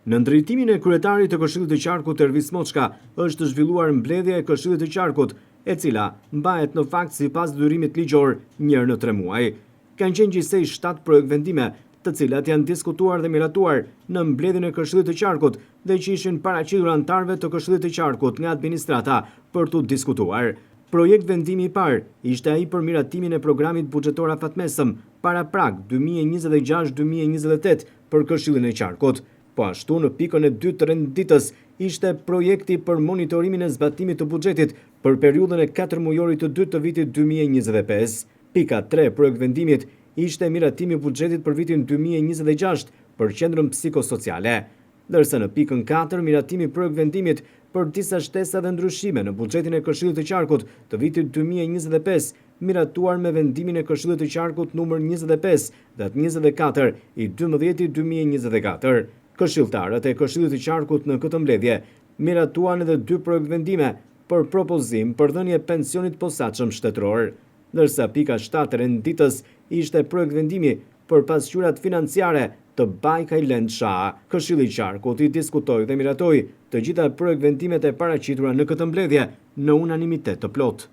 Në ndërtimin e kryetarit të Këshillit të Qarkut Ervis Moçka është zhvilluar mbledhja e Këshillit të Qarkut, e cila mbahet në fakt sipas detyrimit ligjor 1 në 3 muaj. Kanë qenë gjithsej 7 projekt vendime, të cilat janë diskutuar dhe miratuar në mbledhjen e Këshillit të Qarkut dhe që ishin paraqitur anëtarëve të Këshillit të Qarkut nga administrata për tu diskutuar. Projekt vendimi i parë ishte ai për miratimin e programit buxhetor afatmesëm para prag 2026-2028 për Këshillin e Qarkut. Po ashtu në pikën e 2 të renditës ishte projekti për monitorimin e zbatimit të buxhetit për periudhën e 4 mujorit të 2 të vitit 2025. Pika 3 projekt vendimit ishte miratimi i buxhetit për vitin 2026 për qendrën psikosociale. Ndërsa në pikën 4 miratimi i projekt vendimit për disa shtesa dhe ndryshime në buxhetin e Këshillit të Qarkut të vitit 2025, miratuar me vendimin e Këshillit të Qarkut numër 25 dhe 24 i 12/2024. Këshilltarët e Këshillit të Qarkut në këtë mbledhje miratuan edhe 2 projekt vendime për propozim për dhënie pensionit posaçëm shtetëror. Ndërsa pika 7 e renditës ishte projekt vendimi për pasqyrat financiare të Bajkaj Land Sha. Këshilli i Qarkut i diskutoi dhe miratoi të gjitha projekt vendimet e paraqitura në këtë mbledhje në unanimitet të plot.